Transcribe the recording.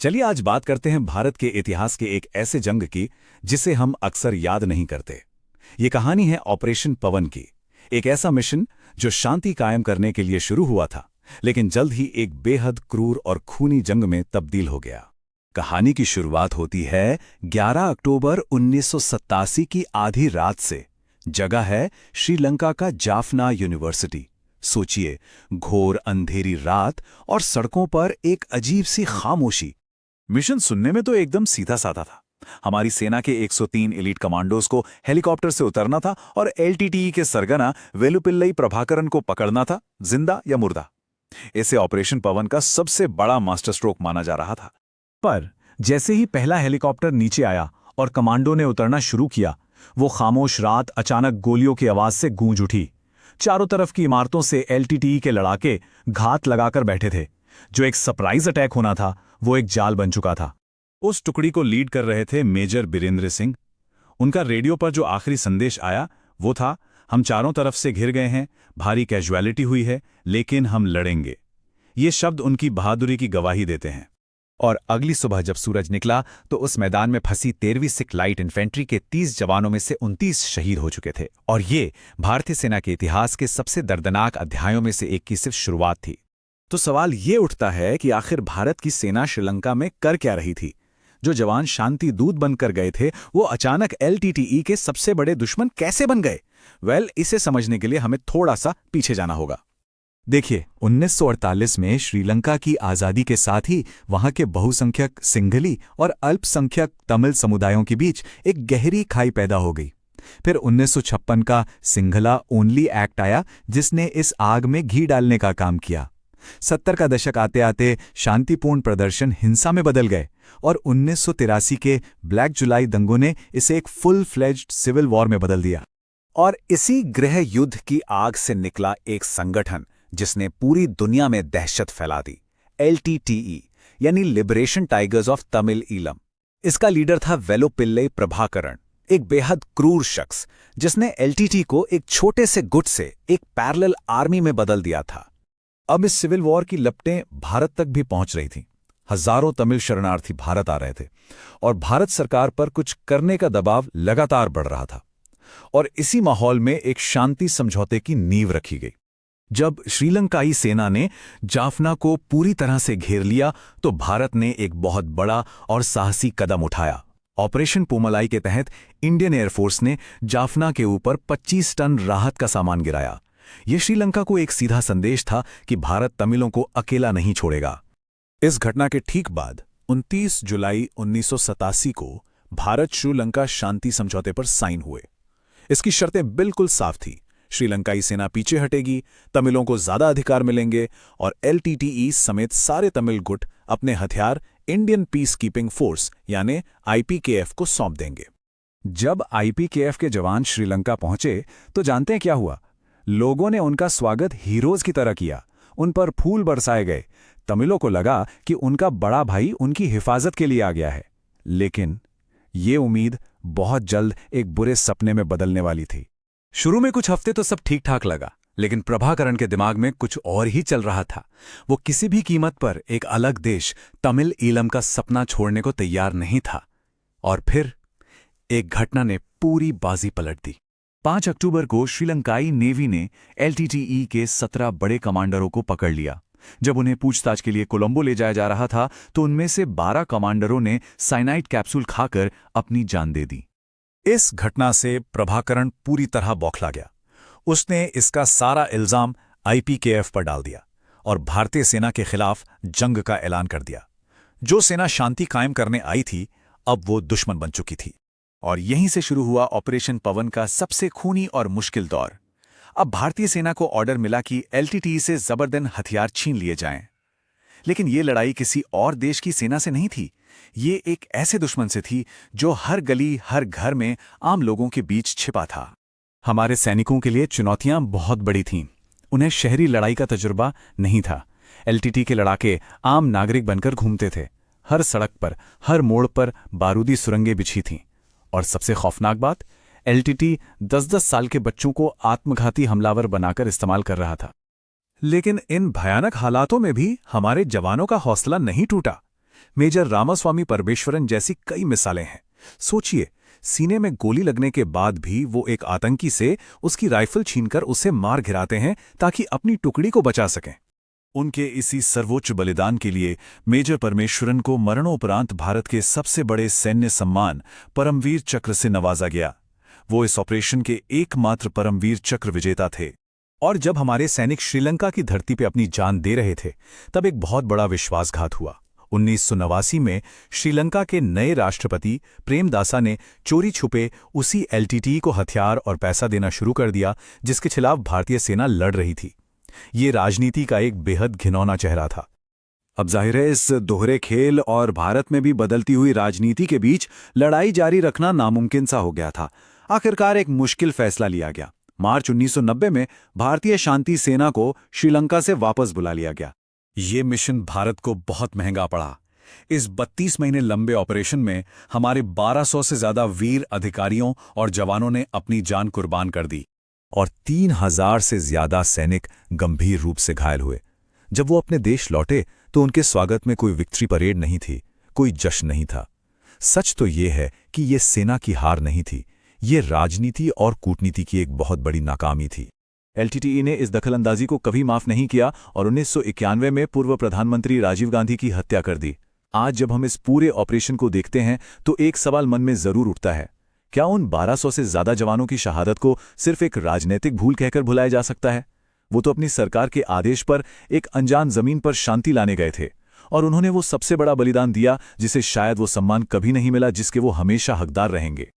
चलिए आज बात करते हैं भारत के इतिहास के एक ऐसे जंग की जिसे हम अक्सर याद नहीं करते। ये कहानी है ऑपरेशन पवन की। एक ऐसा मिशन जो शांति कायम करने के लिए शुरू हुआ था, लेकिन जल्द ही एक बेहद क्रूर और खूनी जंग में तब्दील हो गया। कहानी की शुरुआत होती है 11 अक्टूबर 1987 की आधी रात से। जगह है श्रीलंका का जाफना यूनिवर्सिटी। सोचिए, घोर अंधेरी रात और सड़कों पर एक अजीब सी खामोशी। मिशन सुनने में तो एकदम सीधा साधा था। हमारी सेना के 103 एलीट कमांडोज को हेलीकॉप्टर से उतरना था और एलटीटीई के सरगना वेलुपिल्लई प्रभाकरन को पकड़ना था, जिंदा या मुर्दा। इसे ऑपरेशन पवन का सबसे बड़ा मास्टर स्ट्रोक माना जा रहा था। पर जैसे ही पहला हेलीकॉप्टर नीचे आया और कमांडो ने उतरना शुरू किया, वो खामोश रात अचानक गोलियों की आवाज से गूंज उठी। चारों तरफ की इमारतों से एलटीटीई के लड़ाके घात लगाकर बैठे थे। जो एक सरप्राइज अटैक होना था, वो एक जाल बन चुका था। उस टुकड़ी को लीड कर रहे थे मेजर बीरेंद्र सिंह। उनका रेडियो पर जो आखिरी संदेश आया वो था, हम चारों तरफ से घिर गए हैं, भारी कैजुअलिटी हुई है, लेकिन हम लड़ेंगे। ये शब्द उनकी बहादुरी की गवाही देते हैं। और अगली सुबह जब सूरज निकला तो उस मैदान में फंसी 13वीं सिख लाइट इन्फेंट्री के 30 जवानों में से 29 शहीद हो चुके थे। और ये भारतीय सेना के इतिहास के सबसे दर्दनाक अध्यायों में से एक की सिर्फ शुरुआत थी। तो सवाल ये उठता है कि आखिर भारत की सेना श्रीलंका में कर क्या रही थी? जो जवान शांति दूत बनकर गए थे, वो अचानक एलटीटीई के सबसे बड़े दुश्मन कैसे बन गए? इसे समझने के लिए हमें थोड़ा सा पीछे जाना होगा। देखिए, 1948 में श्रीलंका की आज़ादी के साथ ही वहां के बहुसंख्यक सिंघली और अल्पसंख्यक तमिल समुदायों के बीच एक गहरी खाई पैदा हो गई। फिर 1956 का सिंघला ओनली एक्ट आया, जिसने इस आग में घी डालने का काम किया। 70 का दशक आते आते शांतिपूर्ण प्रदर्शन हिंसा में बदल गए और 1983 के ब्लैक जुलाई दंगों ने इसे एक फुल फ्लेज्ड सिविल वॉर में बदल दिया। और इसी गृह युद्ध की आग से निकला एक संगठन जिसने पूरी दुनिया में दहशत फैला दी, एलटीटीई यानी liberation tigers of Tamil Eelam. इसका लीडर था वेलुपिल्लई प्रभाकरन, एक बेहद क्रूर शख्स जिसने एलटीटी को एक छोटे से गुट से एक पैरेलल आर्मी में बदल दिया था। अब इस सिविल वॉर की लपटें भारत तक भी पहुंच रही थीं। हजारों तमिल शरणार्थी भारत आ रहे थे और भारत सरकार पर कुछ करने का दबाव लगातार बढ़ रहा था। और इसी माहौल में एक शांति समझौते की नींव रखी गई। जब श्रीलंकाई सेना ने जाफना को पूरी तरह से घेर लिया तो भारत ने एक बहुत बड़ा और साहसी कदम उठाया। ऑपरेशन पोमलाई के तहत इंडियन एयरफोर्स ने जाफना के ऊपर 25 टन राहत का सामान गिराया। यह श्रीलंका को एक सीधा संदेश था कि भारत तमिलों को अकेला नहीं छोड़ेगा। इस घटना के ठीक बाद 29 जुलाई 1987 को भारत श्रीलंका शांति समझौते पर साइन हुए। इसकी शर्तें बिल्कुल साफ थी। श्रीलंकाई सेना पीछे हटेगी, तमिलों को ज्यादा अधिकार मिलेंगे और एलटीटीई समेत सारे तमिल गुट अपने हथियार इंडियन पीस कीपिंग फोर्स यानी आईपीकेएफ को सौंप देंगे। जब आईपीकेएफ के जवान श्रीलंका पहुंचे तो जानते हैं क्या हुआ? लोगों ने उनका स्वागत हीरोज की तरह किया। उन पर फूल बरसाए गए। तमिलों को लगा कि उनका बड़ा भाई उनकी हिफाजत के लिए आ गया है। लेकिन ये उम्मीद बहुत जल्द एक बुरे सपने में बदलने वाली थी। शुरू में कुछ हफ्ते तो सब ठीक ठाक लगा, लेकिन प्रभाकरन के दिमाग में कुछ और ही चल रहा था। वो किसी भी कीमत पर एक अलग देश तमिल ईलम का सपना छोड़ने को तैयार नहीं था। और फिर एक घटना ने पूरी बाजी पलट दी। 5 अक्टूबर को श्रीलंकाई नेवी ने एलटीटीई के 17 बड़े कमांडरों को पकड़ लिया। जब उन्हें पूछताछ के लिए कोलंबो ले जाया जा रहा था तो उनमें से 12 कमांडरों ने साइनाइड कैप्सूल खाकर अपनी जान दे दी। इस घटना से प्रभाकरन पूरी तरह बौखला गया। उसने इसका सारा इल्जाम आईपीकेएफ पर डाल दिया और भारतीय सेना के खिलाफ जंग का ऐलान कर दिया। जो सेना शांति कायम करने आई थी, अब वो दुश्मन बन चुकी थी। और यहीं से शुरू हुआ ऑपरेशन पवन का सबसे खूनी और मुश्किल दौर। अब भारतीय सेना को ऑर्डर मिला कि एलटीटीई से जबरदस्त हथियार छीन लिए जाएं। लेकिन ये लड़ाई किसी और देश की सेना से नहीं थी। ये एक ऐसे दुश्मन से थी जो हर गली, हर घर में आम लोगों के बीच छिपा था। हमारे सैनिकों के लिए चुनौतियां बहुत बड़ी थीं। उन्हें शहरी लड़ाई का तजुर्बा नहीं था। एलटीटी के लड़ाके आम नागरिक बनकर घूमते थे। हर सड़क पर, हर मोड़ पर बारूदी सुरंगें बिछी थीं। और सबसे खौफनाक बात, एलटीटी 10-10 साल के बच्चों को आत्मघाती हमलावर बनाकर इस्तेमाल कर रहा था। लेकिन इन भयानक हालातों में भी हमारे जवानों का हौसला नहीं टूटा। मेजर रामास्वामी परमेश्वरन जैसी कई मिसालें हैं। सोचिए, सीने में गोली लगने के बाद भी वो एक आतंकी से उसकी राइफल छीनकर उसे मार गिराते हैं ताकि अपनी टुकड़ी को बचा सकें। उनके इसी सर्वोच्च बलिदान के लिए मेजर परमेश्वरन को मरणोपरांत भारत के सबसे बड़े सैन्य सम्मान परमवीर चक्र से नवाजा गया। वो इस ऑपरेशन के एकमात्र परमवीर चक्र विजेता थे। और जब हमारे सैनिक श्रीलंका की धरती पर अपनी जान दे रहे थे, तब एक बहुत बड़ा विश्वासघात हुआ। 1989 में श्रीलंका के नए राष्ट्रपति प्रेमदासा ने चोरी छुपे उसी एलटीटीई को हथियार और पैसा देना शुरू कर दिया जिसके खिलाफ भारतीय सेना लड़ रही थी। ये राजनीति का एक बेहद घिनौना चेहरा था। अब जाहिर है इस दोहरे खेल और भारत में भी बदलती हुई राजनीति के बीच लड़ाई जारी रखना नामुमकिन सा हो गया था। आखिरकार एक मुश्किल फैसला लिया गया। मार्च 1990 में भारतीय शांति सेना को श्रीलंका से वापस बुला लिया गया। ये मिशन भारत को बहुत महंगा पड़ा। इस 32 महीने लंबे ऑपरेशन में हमारे 1200 से ज्यादा वीर अधिकारियों और जवानों ने अपनी जान कुर्बान कर दी और 3000 से ज्यादा सैनिक गंभीर रूप से घायल हुए। जब वो अपने देश लौटे तो उनके स्वागत में कोई विक्ट्री परेड नहीं थी, कोई जश्न नहीं था। सच तो ये है कि ये सेना की हार नहीं थी, ये राजनीति और कूटनीति की एक बहुत बड़ी नाकामी थी। एलटीटीई ने इस दखलंदाजी को कभी माफ नहीं किया और 1991 में पूर्व प्रधानमंत्री राजीव गांधी की हत्या कर दी। आज जब हम इस पूरे ऑपरेशन को देखते हैं तो एक सवाल मन में जरूर उठता है, क्या उन 1200 से ज्यादा जवानों की शहादत को सिर्फ एक राजनीतिक भूल कहकर भुलाया जा सकता है? वो तो अपनी सरकार के आदेश पर एक अनजान जमीन पर शांति लाने गए थे और उन्होंने वो सबसे बड़ा बलिदान दिया जिसे शायद वो सम्मान कभी नहीं मिला जिसके वो हमेशा हकदार रहेंगे।